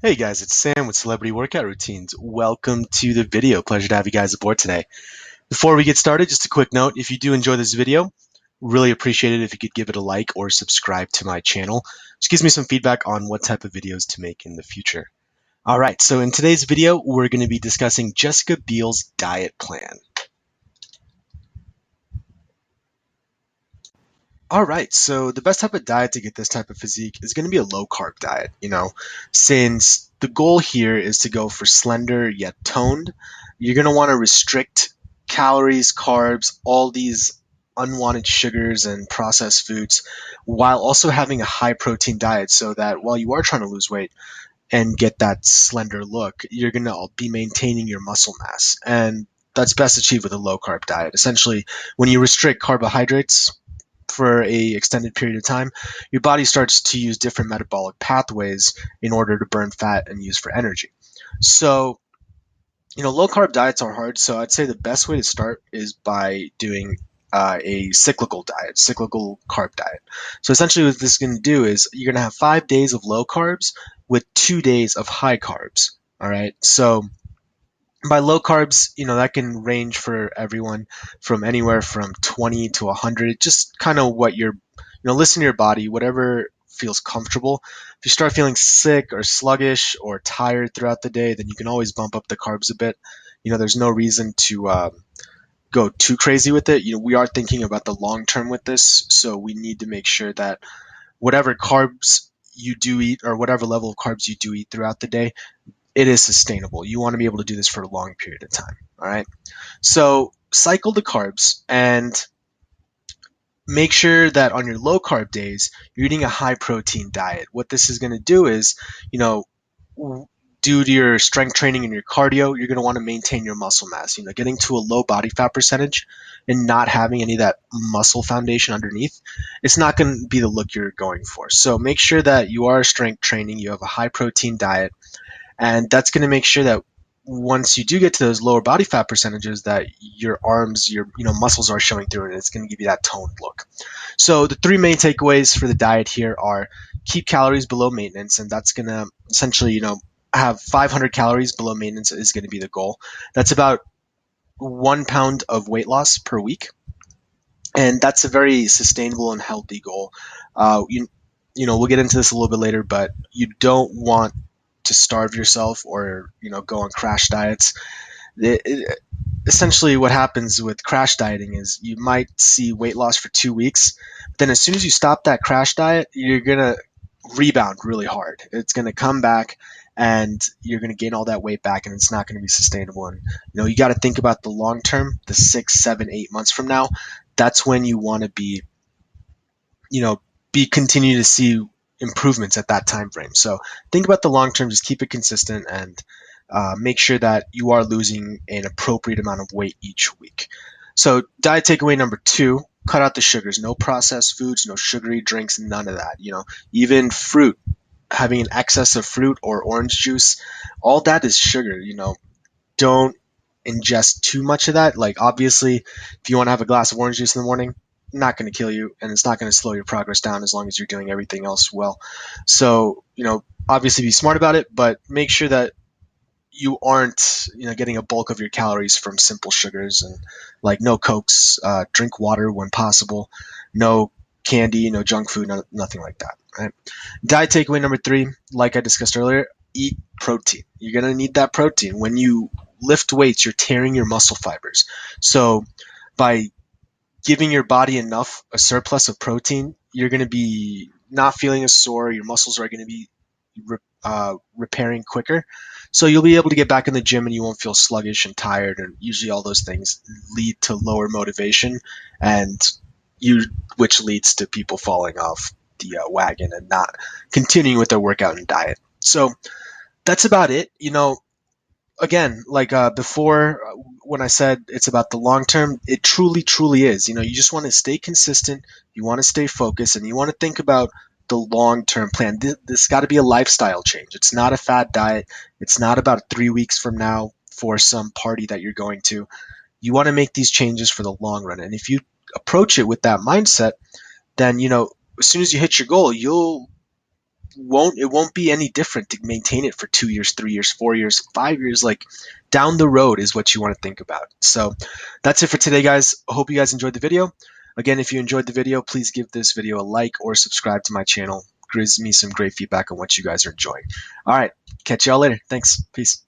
Hey guys, it's Sam with Celebrity Workout Routines. Welcome to the video. Pleasure to have you guys aboard today. Before we get started, just a quick note. If you do enjoy this video, really appreciate it if you could give it a like or subscribe to my channel. Just gives me some feedback on what type of videos to make in the future. All right, so in today's video, we're going to be discussing Jessica Biel's diet plan. All right, so the best type of diet to get this type of physique is going to be a low carb diet, since the goal here is to go for slender yet toned. You're going to want to restrict calories, carbs, all these unwanted sugars and processed foods while also having a high protein diet so that while you are trying to lose weight and get that slender look, you're going to be maintaining your muscle mass. And that's best achieved with a low carb diet. Essentially, when you restrict carbohydrates, for a extended period of time, your body starts to use different metabolic pathways in order to burn fat and use for energy. So, low carb diets are hard. So I'd say the best way to start is by doing a cyclical diet, cyclical carb diet. So essentially, what this is going to do is you're going to have 5 days of low carbs with 2 days of high carbs. All right. So by low carbs, that can range for everyone from anywhere from 20 to 100, just kind of what you're, listen to your body, whatever feels comfortable. If you start feeling sick or sluggish or tired throughout the day, then you can always bump up the carbs a bit. There's no reason to go too crazy with it. We are thinking about the long term with this, so we need to make sure that whatever carbs you do eat or whatever level of carbs you do eat throughout the day, it is sustainable. You want to be able to do this for a long period of time. All right. So cycle the carbs and make sure that on your low carb days, you're eating a high protein diet. What this is going to do is, you know, due to your strength training and your cardio, you're going to want to maintain your muscle mass. Getting to a low body fat percentage and not having any of that muscle foundation underneath, it's not going to be the look you're going for. So make sure that you are strength training, you have a high protein diet, and that's going to make sure that once you do get to those lower body fat percentages, that your arms, your muscles are showing through, and it's going to give you that toned look. So the three main takeaways for the diet here are: keep calories below maintenance, and that's going to essentially have 500 calories below maintenance is going to be the goal. That's about 1 pound of weight loss per week, and that's a very sustainable and healthy goal. Uh, you, we'll get into this a little bit later, but you don't want to starve yourself or go on crash diets. Essentially, what happens with crash dieting is you might see weight loss for 2 weeks, but then as soon as you stop that crash diet, you're gonna rebound really hard. It's gonna come back, and you're gonna gain all that weight back, and it's not gonna be sustainable. And you got to think about the long term, the 6, 7, 8 months from now. That's when you want to be, you know, continue to see improvements at that time frame. So think about the long term, just keep it consistent, and make sure that you are losing an appropriate amount of weight each week. So diet takeaway number two: cut out the sugars. No processed foods, no sugary drinks, none of that. Even fruit, having an excess of fruit or orange juice, all that is sugar. Don't ingest too much of that. Like, obviously, if you want to have a glass of orange juice in the morning, not going to kill you, and it's not going to slow your progress down as long as you're doing everything else well. So, obviously be smart about it, but make sure that you aren't, getting a bulk of your calories from simple sugars, and like no cokes. Drink water when possible. No candy, no junk food, nothing like that. Right. Diet takeaway number three, like I discussed earlier: eat protein. You're gonna need that protein when you lift weights. You're tearing your muscle fibers. So by giving your body enough, a surplus of protein, you're going to be not feeling as sore. Your muscles are going to be repairing quicker. So you'll be able to get back in the gym and you won't feel sluggish and tired. And usually all those things lead to lower motivation, and which leads to people falling off the wagon and not continuing with their workout and diet. So that's about it. Again, like before, when I said it's about the long term, it truly, truly is. You just want to stay consistent, you want to stay focused, and you want to think about the long term plan. This got to be a lifestyle change. It's not a fad diet. It's not about 3 weeks from now for some party that you're going to. You want to make these changes for the long run. And if you approach it with that mindset, then, as soon as you hit your goal, you'll won't be any different to maintain it for 2 years, 3 years, 4 years, 5 years. Like down the road is what you want to think about. So that's it for today, guys. I hope you guys enjoyed the video. Again, if you enjoyed the video, please give this video a like or subscribe to my channel. Gives me some great feedback on what you guys are enjoying. All right, catch y'all later. Thanks. Peace.